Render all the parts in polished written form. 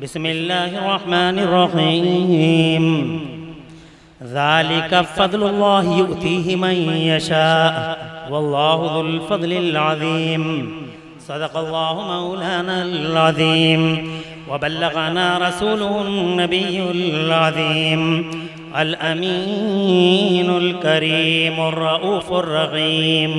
बिस्मिल्लाहिर्रहमानिर्रहीम। ज़ालिका फ़ज़्लुल्लाहि युअतीहि मन यशा वल्लाहु ज़ुल फ़ज़्लिल अज़ीम। सदक़ल्लाहु मौलानल अज़ीम व बल्लगना रसूलुहुन नबियुल अज़ीम अल अमीनुल करीमुर रऊफ़ुर रहीम।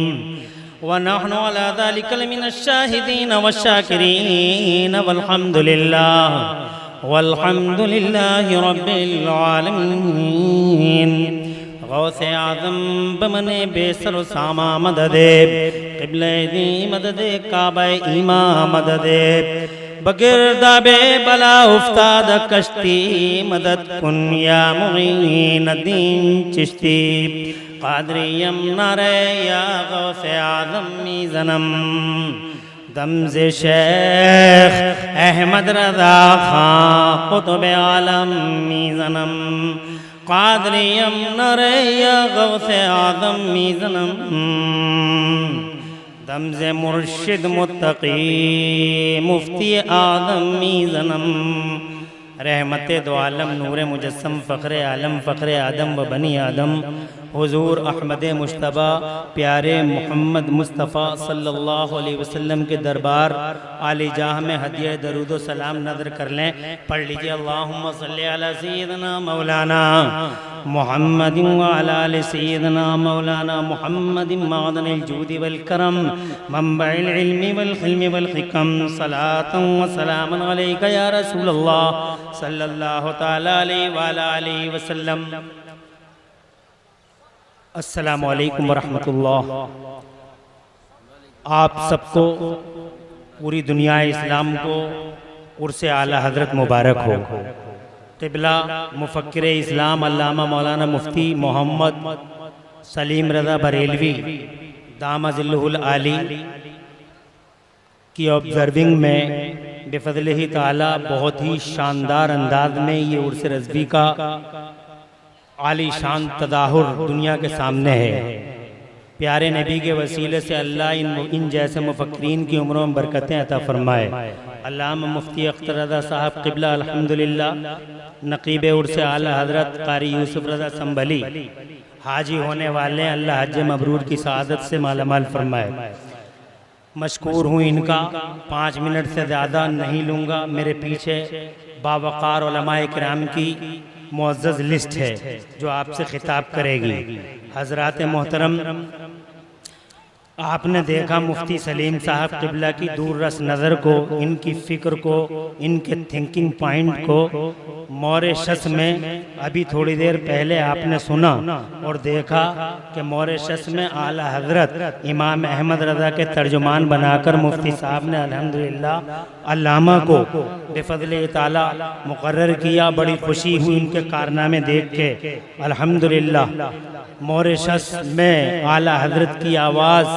व नहनु अला ज़ालिका लमिनश शाहिदीन वश्शाकिरीन वल्हम्दुलिल्लाहि रब्बिल आलमीन। गौसे आज़म बमने बेसर सामा मददे क़िबले दी मददे काबे ईमा मददे बगिरदाबे बला उफ्ताद कश्ती मदद कुन या मुईनुद्दीन चिश्ती क़ादरियम नारे या गौसे आज़म मीज़नम दमज़े शेख अहमद रज़ा खां क़ुतुब आलम मीज़नम क़ादरियम नारे या गौसे आज़म मीज़नम दमज़े मुर्शिद मुत्तक़ी मुफ्ती आज़म मीज़नम रहमते दो आलम नूर मुजस्सम फ़ख्रे आलम फ़ख्रे आदम व बनी आदम हुज़ूर अहमद मुश्तबा प्यारे मोहम्मद मुस्तफ़ा सल्लल्लाहु अलैहि वसल्लम के दरबार आली जाह में हदिया दरूद व सलाम नज़र कर लें। पढ़ लीजिए अल्लाहुम्मा सल्ली अला सय्यिदना मौलाना मुहम्मदिन व अला आलि सय्यिदना मौलाना मुहम्मदिन मअदनिल जूदि वल करम मंबइल इल्मि वल हिल्मि वल हिकम सलातन व सलामन अलैका या रसूलल्लाह सल्लल्लाहु तआला अलैहि व अला आलिहि वसल्लम। अस्सलामु अलैकुम वरहमतुल्लाह। आप सबको पूरी दुनिया इस्लाम को उर्से आला हज़रत मुबारक हो। क़िबला मुफ़क्किर इस्लाम अल्लामा मौलाना मुफ्ती मोहम्मद सलीम रज़ा बरेलवी दामज़िल्लुहुल आली की ऑब्ज़र्विंग में बिफ़ज़्लिही ताला बहुत ही शानदार अंदाज में ये उर्स रज़वी का आली शान तदाहुर दुनिया के सामने है। प्यारे नबी के वसीले से अल्लाह इन जैसे मुफक्कीरीन की उम्रों में बरकतें अता फरमाए। अल्लामा मुफ्ती अख्तर रज़ा साहब क़िबला अल्हम्दुलिल्लाह नक़ीब उर्स आला हज़रत क़ारी यूसुफ रज़ा संभली हाजी होने वाले अल्लाह हज मबरूर की सआदत से मालामाल फरमाए। मशकूर हूँ इनका, 5 मिनट से ज़्यादा नहीं लूँगा। मेरे पीछे बावक़ार उलमाए किराम की मुअज़्ज़ज़ लिस्ट है जो आपसे खिताब करेगी। हज़रात मोहतरम, आपने देखा मुफ्ती सलीम साहब क़िबला की दूररस नज़र को, इनकी फ़िक्र को, इनके थिंकिंग पॉइंट को मॉरिशस में अभी थोड़ी देर पहले आपने सुना और देखा कि मॉरिशस में आला हज़रत इमाम अहमद रज़ा के तर्जुमान बनाकर मुफ्ती साहब ने अल्हम्दुलिल्लाह अल्लामा को बिफ़ज़्लिही ताला मुक़र्रर किया। बड़ी खुशी हुई इनके कारनामे देख के। अल्हम्दुलिल्लाह मॉरिशस में आला हज़रत की आवाज़,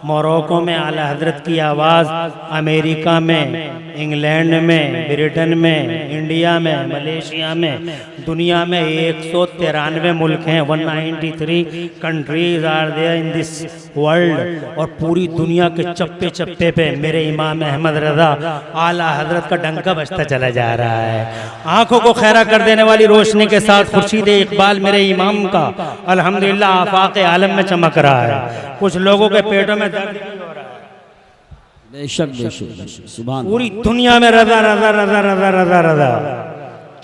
मोरक्को में आला हज़रत की आवाज़, अमेरिका में, इंग्लैंड में, ब्रिटेन में, इंडिया में, मलेशिया में, दुनिया में 193 मुल्क हैं। 193 countries are there in this world. और पूरी दुनिया के चप्पे चप्पे पे मेरे इमाम अहमद रज़ा आला हज़रत का डंका बजता चला जा रहा है। आँखों को खैरा कर देने वाली रोशनी के साथ खुर्शीद इकबाल मेरे इमाम का अल्हम्दुलिल्लाह आफाक़ आलम में चमक रहा है। कुछ लोगों के पेटों में दर्द हो रहा है। बेशक बेशक सुभान। पूरी दुनिया में रज़ा रज़ा रज़ा रज़ा रज़ा रज़ा,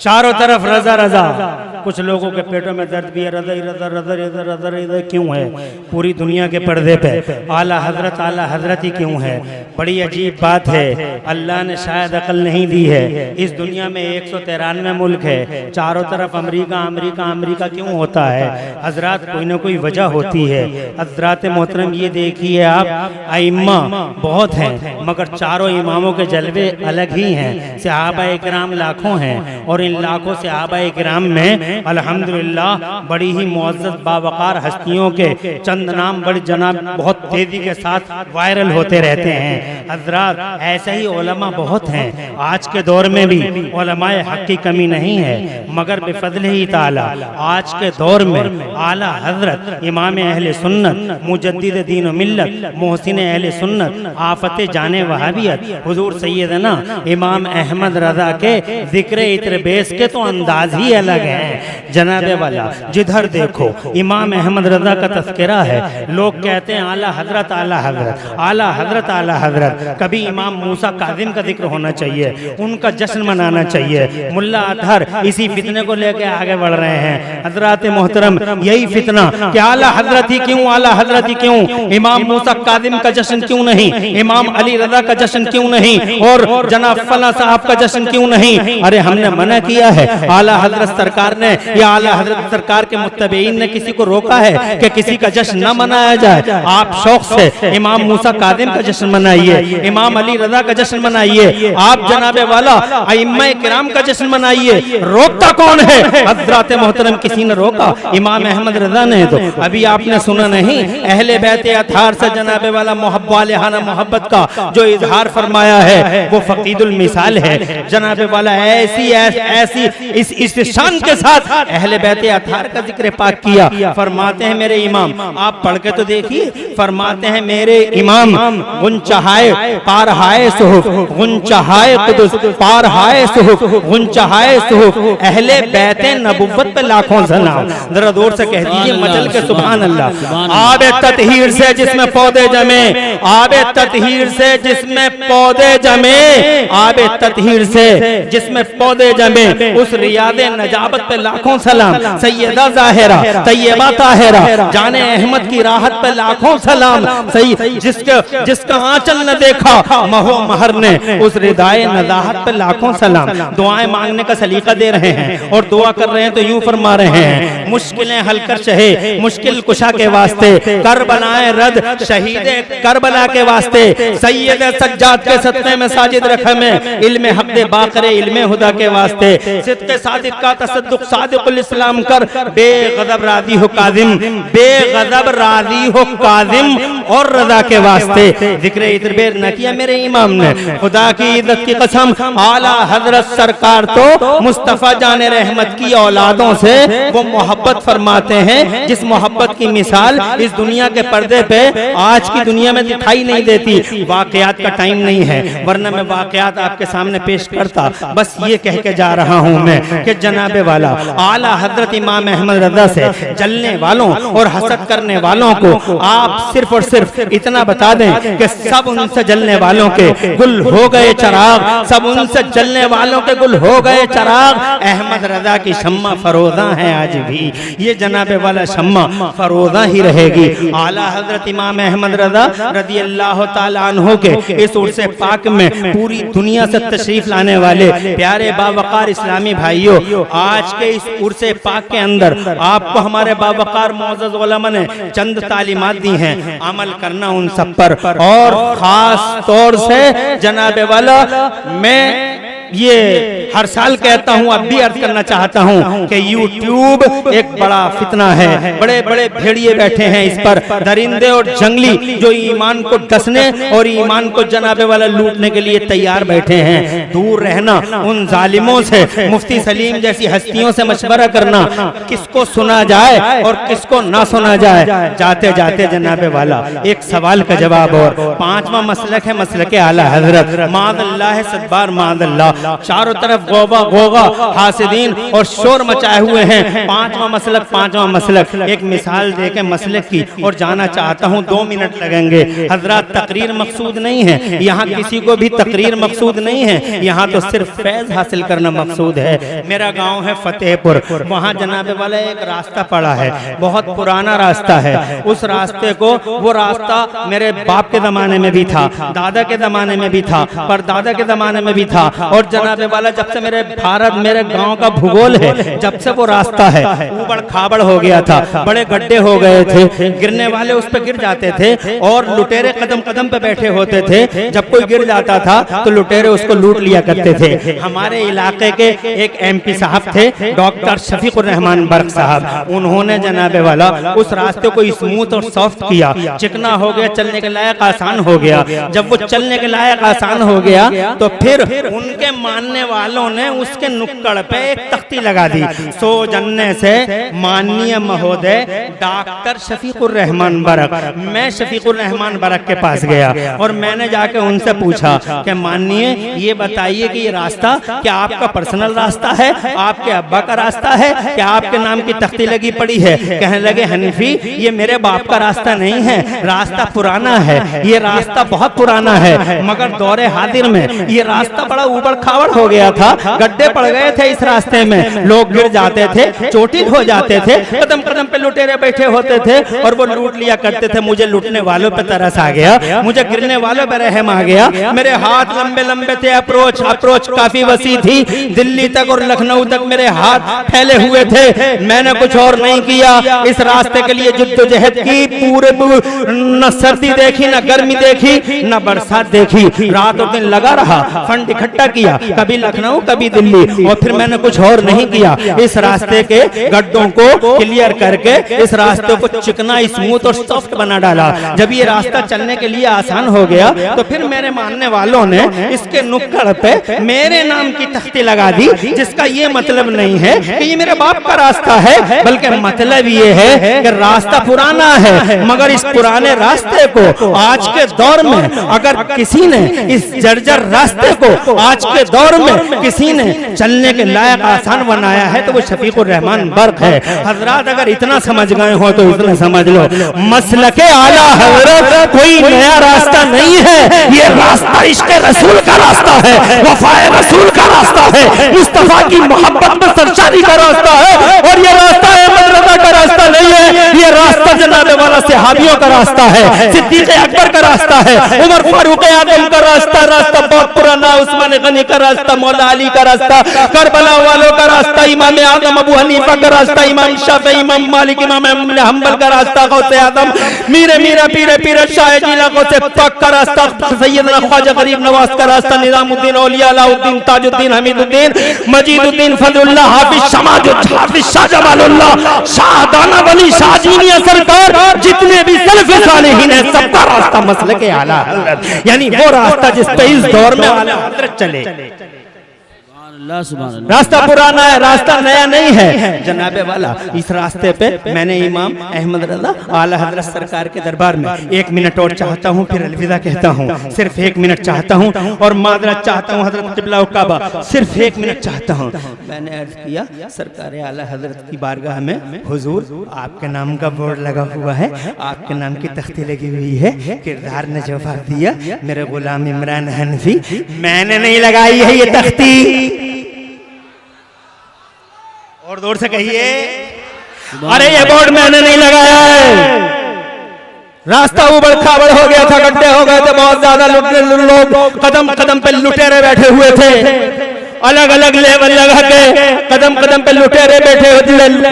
चारों तरफ रज़ा रज़ा। कुछ लोगों के पेटों में दर्द भी है। रज़ा रज़ा रज़ा रज़ा रज़ा रज़ा क्यों है? पूरी दुनिया के पर्दे पे आला हज़रत ही क्यों है? बड़ी अजीब बात है। अल्लाह ने शायद अकल नहीं दी है। इस दुनिया में 193 मुल्क है, चारों तरफ अमेरिका अमेरिका अमेरिका क्यों होता है? हज़रात कोई ना कोई वजह होती है। हज़रात मोहतरम ये देखिए आप, आइम्मा बहुत हैं मगर चारों इमामों के जलवे अलग ही हैं। सहाबा-ए-किराम लाखों हैं और इन लाखों सहाबा-ए-किराम में हैं। अल्हम्दुलिल्लाह बड़ी ही मुअज़्ज़ज़ बावकार हस्तियों के चंद नाम बड़ी जनाब बहुत तेजी के साथ वायरल होते रहते हैं। हज़रात ऐसे ही उलमा बहुत हैं। आज के दौर में भी उलमाए हक़ की कमी नहीं है, मगर बिफ़ज़्लिही ताला आज के दौर में आला हज़रत इमाम अहले सुन्नत मुजद्दिद दीन व मिल्लत मोहसिन अहले सुन्नत आफत जाने वहाबियत हुजूर सैयदना इमाम अहमद रज़ा के ज़िक्र इत्र बेस के तो अंदाज ही अलग है। जनाबे वाला जिधर देखो इमाम अहमद रज़ा का तज़किरा है, लोग कहते हैं आला हज़रत आला हज़रत आला हज़रत आला हज़रत। कभी इमाम मूसा काज़िम का जिक्र होना चाहिए, उनका जश्न मनाना चाहिए। मुल्ला अतहर इसी फितने को लेकर आगे बढ़ रहे हैं। हज़रात मोहतरम यही फितना कि आला हज़रत ही क्यों, आला हज़रत ही क्यों, इमाम मूसा काज़िम का जश्न क्यों नहीं, इमाम अली रज़ा का जश्न क्यों नहीं, और जनाब फला साहब का जश्न क्यों नहीं। अरे हमने मना किया है, आला हज़रत सरकार ने या आला हज़रत सरकार के मुत्तबईन ने किसी को रोका है कि किसी का जश्न न मनाया जाए। आप शौक से इमाम मूसा काज़िम का जश्न मनाइए, इमाम अली रज़ा का जश्न मनाइए, आप जनाबे वाला अइम्मा किराम का जश्न मनाइए। रोकता कौन है? हज़रात मोहतरम किसी ने रोका? इमाम अहमद रज़ा ने। तो अभी आपने सुना नहीं अहले बैत अतहार से जनाबे वाला मोहब्बत का जो इजहार फरमाया है वो फकीदुल मिसाल है। जनाबे वाला ऐसी इस शान के साथ अहले बैत अतहार का जिक्र पाक किया। फरमाते हैं मेरे इमाम, आप पढ़ के तो देखिए, फरमाते हैं मेरे इमाम गुंचहाए पारहाए सुहुफ गुंचहाए कुदुस पारहाए सुहुफ गुंचहाए सुहुफ अहले बैत नबुव्वत पे लाखों सलाम। जरा जोर से कह दीजिए मचल के सुभान अल्लाह। आबे ततहीर से जिसमें पौधे जमे, आबे ततहीर से जिसमें पौधे जमे, आबे ततहीर से जिसमें पौधे जमे, उस रियादे नजाबत पे लाखों सलाम। सैयदा ज़ाहिरा तैयबा ताहिरा जाने अहमद की राहत पे लाखों सलाम। सही जिसका आंचल न देखा महो महर ने, उस रिदाए नजाहत पे लाखों सलाम। दुआएं मांगने का सलीका दे रहे हैं और दुआ कर रहे हैं तो यूं फरमा रहे हैं, मुश्किलें हल कर शहे मुश्किल कुशा के वास्ते, कर बनाए रद शहीदे करबला के वास्ते, सैयद सज्जाद के सत्ते में साजिद रखे में, इल्म हक दे बाकरे इल्म हुदा के वास्ते, सिद्क़ सादिक का तसद्दुक सादिकुल इस्लाम कर, बेगज़ब राज़ी हो काज़िम, बेगज़ब राज़ी हो काज़िम और रज़ा के वास्ते। जिक्र इत्र बेर न किया मेरे इमाम ने, खुदा की इज्जत की कसम आला हज़रत सरकार तो मुस्तफ़ा जाने रहमत की औलादों से वो मोहब्बत फरमाते हैं जिस मोहब्बत की मिसाल इस दुनिया के पर्दे पे आज की दुनिया में दिखाई नहीं देती। वाक़यात का टाइम नहीं है वरना मैं वाक़यात आपके सामने पेश करता। बस ये कह के जा रहा हूँ मैं कि जनाबे वाला आला हज़रत इमाम अहमद रज़ा से जलने वालों और हसद करने वालों को आप सिर्फ और सिर्फ इतना बता दें कि सब उनसे जलने वालों के गुल हो गए चराग, सब उनसे जलने वालों के गुल हो गए चराग। अहमद रज़ा की शम्मा फरोज़ा है आज भी, ये जनाबे वाला शम्मा फरोज़ा ही रहेगी। आला हज़रत इमाम अहमद रज़ा रज़ी अल्लाह ताला अन्हु के इस उर्से पाक में पूरी दुनिया से तशरीफ लाने वाले प्यारे बावकार इस्लामी भाइयों, आज के इस उर्से पाक के अंदर आपको हमारे बावकार मुअज़्ज़ज़ उलमा ने चंद तालीमात दी हैं, अमल करना उन सब पर। और खास तौर से जनाबे वाला मैं ये हर साल कहता हूँ, अब भी अर्ज करना चाहता हूँ कि यूट्यूब एक बड़ा फितना है। बड़े बड़े भेड़िए बैठे हैं इस पर, दरिंदे और जंगली जो ईमान को डसने और ईमान को जनाबे वाला लूटने के लिए तैयार बैठे हैं। दूर रहना उन जालिमों से, मुफ्ती सलीम जैसी हस्तियों से मशवरा करना किसको सुना जाए और किसको ना सुना जाए। जाते जाते जनाबे वाला एक सवाल का जवाब और पांचवा मसलक है मसलक आला हज़रत। मादल्लाह है सदबार मादल्लाह, चारों तरफ गोबा गोगा हासिदीन और शोर मचाए हुए हैं। पांचवा मसलक एक मिसाल देके मसलक की और जाना चाहता हूँ, 2 मिनट लगेंगे। हजरत तकरीर मकसूद नहीं है यहाँ, किसी को भी तकरीर मकसूद नहीं है यहाँ, तो सिर्फ फैज हासिल करना मकसूद है। मेरा गांव है फतेहपुर, वहाँ जनाबे वाला एक रास्ता पड़ा है, बहुत पुराना रास्ता है। उस रास्ते को, वो रास्ता मेरे बाप के जमाने में भी था, दादा के जमाने में भी था, परदादा के जमाने में भी था, और जनाबे वाला जब से मेरे भारत मेरे गांव का भूगोल है, जब से वो रास्ता है ऊबड़ खाबड़ हो गया था, बड़े गड्ढे हो गए थे, गिरने वाले उस पे गिर जाते थे और लुटेरे कदम कदम पे बैठे होते थे। जब कोई गिर जाता था तो लुटेरे उसको लूट लिया करते थे। हमारे इलाके के एक MP साहब थे, डॉक्टर शफीकुर रहमान बर्क साहब, उन्होंने जनाबे वाला उस रास्ते को स्मूथ और सॉफ्ट किया, चिकना हो गया, चलने के लायक आसान हो गया। जब वो चलने के लायक आसान हो गया तो फिर उनके मानने वालों ने उसके नुक्कड़ पे एक तख्ती लगा दी, सौजन्य से माननीय महोदय डॉक्टर शफीकुर रहमान बरक। मैं शफीकुर रहमान बरक के पास गया और मैंने जाके उनसे पूछा कि माननीय ये बताइए कि ये रास्ता क्या आपका पर्सनल रास्ता है, आपके अब्बा का रास्ता है, क्या आपके नाम की तख्ती लगी पड़ी है? कहने लगे हनीफी ये मेरे बाप का रास्ता नहीं है, रास्ता पुराना है, ये रास्ता बहुत पुराना है, मगर दौरे हाजिर में ये रास्ता बड़ा ऊबड़ खाबड़ हो गया था, गड्ढे पड़ गए थे इस रास्ते में, लोग गिर जाते थे, चोटिल हो जाते थे, कदम कदम पे लुटेरे बैठे होते थे और वो लूट लिया करते थे। मुझे लूटने वालों पे तरस आ गया, मुझे गिरने वालों पे रहम आ गया। मेरे हाथ लंबे लंबे थे, अप्रोच काफी वसी थी, दिल्ली तक और लखनऊ तक मेरे हाथ फैले हुए थे। मैंने कुछ और नहीं किया, इस रास्ते के लिए जद्दोजहद की, पूरे न सर्दी देखी, न गर्मी देखी, न बरसात देखी, रात और दिन लगा रहा, फंड इकट्ठा किया, कभी लखनऊ कभी दिल्ली, और फिर मैंने कुछ और नहीं किया, इस रास्ते के गड्ढों को क्लियर करके इस रास्ते को चिकना स्मूथ और सॉफ्ट बना डाला। जब ये रास्ता चलने के लिए आसान हो गया तो फिर मेरे मानने वालों ने इसके नुक्कड़ पे मेरे नाम की तख्ती लगा दी, जिसका ये मतलब नहीं है कि ये मेरे बाप का रास्ता है, बल्कि मतलब ये है कि रास्ता पुराना है, मगर इस पुराने रास्ते को आज के दौर में अगर किसी ने इस जर्जर रास्ते को आज के दौर में किसी ने चलने के लायक आसान बनाया है तो वो शफीकुर रहमान बर्क है। हजरात अगर इतना समझ गए हो तो इतना समझ लो, मसलके आला हजरत कोई नया रास्ता नहीं है, ये रास्ता इश्क़ रसूल का रास्ता है, वफाए रसूल का रास्ता है, मुस्तफा की मोहब्बत में सरशारी का रास्ता है, और ये रास्ता अहमद रज़ा का रास्ता नहीं है, ये रास्ता जनाबे वाला सहाबियों का रास्ता है, सिद्दीक़ अकबर का रास्ता है, उमर फारूक आज़म का रास्ता, रास्ता बहुत पुराना, उस्मान गनी का रास्ता, मौला अली का रास्ता, करबला वालों का रास्ता, इमाम आज़म अबू हनीफा का रास्ता, इमाम शाफी, इमाम मालिक, इमाम हम्बल का रास्ता, गौसे आज़म मीरा पीर शाह जिला गौसे पाक का रास्ता, सैयदना ख्वाजा गरीब नवाज का रास्ता, निजामुद्दीन औलिया अलाउद्दीन ताजुद्दीन हमीदुद्दीन मजीदुद्दीन फजलुल्लाह हाफिज शमाजुद्दीन हाफिज शाह जमालुल्लाह शाह दाना वली शाह जीनिया सरकार, जितने भी सलफ़ सालिहीन है सबका रास्ता मसलके आला हज़रत, यानी वो रास्ता जिस पे इस दौर में आला हज़रत चले। रास्ता पुराना है, रास्ता नया नहीं है जनाबे वाला। इस रास्ते पे मैंने इमाम अहमद रज़ा आला हज़रत सरकार के दरबार में 1 मिनट और चाहता हूँ, फिर अलविदा कहता हूँ, सिर्फ 1 मिनट चाहता हूँ और मादरत चाहता हूँ हज़रत क़िबला काबा, सिर्फ 1 मिनट चाहता हूँ। मैंने अर्ज किया सरकार आला हज़रत की बारगाह में, हुजूर आपके नाम का बोर्ड लगा हुआ है, आपके नाम की तख्ती लगी हुई है। किरदार ने जवाब दिया, मेरे गुलाम इमरान हनफी, मैंने नहीं लगाई है ये तख्ती। और दूर से कहिए, अरे ये बोर्ड मैंने नहीं लगाया है, रास्ता ऊबड़ खाबड़ हो गया था, गड्ढे हो गए थे, बहुत ज्यादा लोग कदम कदम पे लुटेरे बैठे हुए थे, अलग अलग लेवल लगा के कदम कदम पे लुटेरे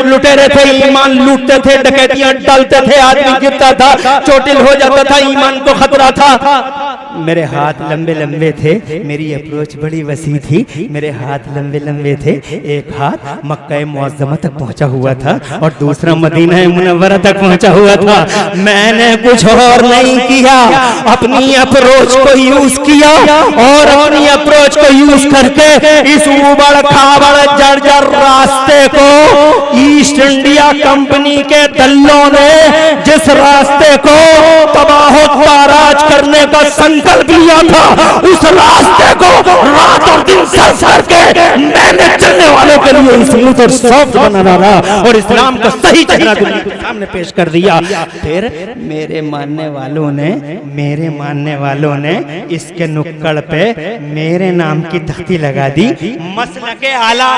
लुटेरे थे, ईमान लूटते थे, डकैतियां डालते थे, आदमी गिरता था, चोटिल हो जाता था, ईमान को खतरा था। मेरे हाथ लंबे लंबे थे, मेरी अप्रोच बड़ी वसी थी, मेरे हाथ लंबे लंबे थे, एक हाथ मक्का मुअज़्ज़मा तक पहुंचा हुआ था और दूसरा मदीना मुनव्वरा तक पहुंचा हुआ था। मैंने कुछ और नहीं किया, अपनी अप्रोच को यूज किया और अपनी अप्रोच को यूज करके इस ऊबड़ खाबड़ जर्जर रास्ते को ईस्ट इंडिया कंपनी के दल्लों ने जिस रास्ते को तबाह ताराज करने का संकल्प लिया था, उस रास्ते को रात और दिन सर के मैंने चलने वालों के लिए स्मूथ और सॉफ्ट बना डाला और इस्लाम का सही चेहरा दुनिया के सामने पेश कर दिया। फिर मेरे मानने वालों ने इसके नुक्कड़ पे मेरे नाम की तख्ती लगा दी, मसलके आला।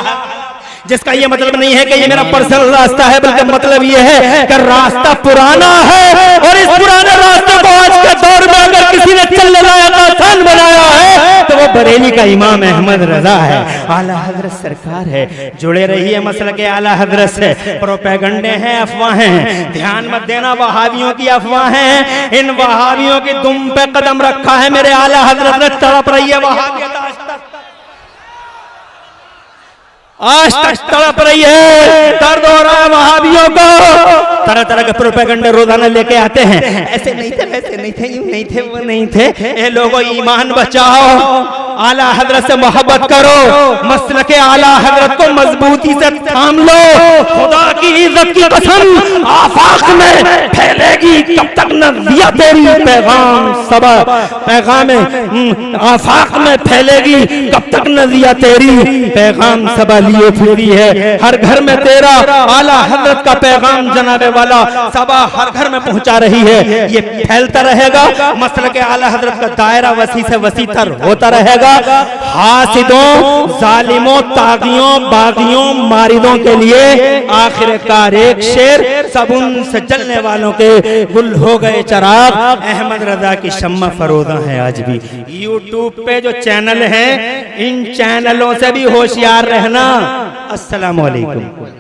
जिसका ये मतलब नहीं है कि ये मेरा पर्सनल रास्ता है, बल्कि मतलब ये है कि रास्ता पुराना है और इस पुराने रास्ते को आज के दौर में अगर किसी ने चलने लायक आसान बनाया है तो वो बरेली का इमाम अहमद रजा है, आला हजरत सरकार है। जुड़े रहिए मसले के आला हजरत से। प्रोपेगंडे हैं, अफवाहें हैं, ध्यान मत देना वहाबियों की अफवाहें हैं। इन वहाबियों की दुम पे कदम रखा है मेरे आला हजरत ने। तड़प रही है वहाबियत आज तक तड़प रही है, दर्द हो रहा है वहाबियों को। तरह तरह के प्रोपेगंडे रोजाना लेके आते हैं, ऐसे नहीं थे, वैसे नहीं थे, यूं नहीं थे, वो नहीं थे। ये लोगों ईमान बचाओ, आला हजरत से मोहब्बत करो, मसल के आला हजरत को मजबूती से थाम लो। खुदा की इज्जत की कसम आफाक में फैलेगी कब तक नज़िया तेरी पैगाम सबा, पैगाम आफाक में फैलेगी कब तक नज़िया तेरी पैगाम सबा लिए फिरती है। हर घर में तेरा आला हजरत का पैगाम जनाबे वाला सबा हर घर में पहुंचा रही है। ये फैलता रहेगा, मसल के आला हजरत का दायरा वसी से वसी तर होता रहेगा। हासिदों, जालिमों, तागियों, बागियों, मारिदों के लिए आखिरकार एक शेर, सब उनसे जलने वालों के गुल हो गए चिराग। अहमद रजा की शम्मा फरोदा है आज भी। यूट्यूब पे जो चैनल हैं, इन चैनलों से भी होशियार रहना। अस्सलाम वालेकुम।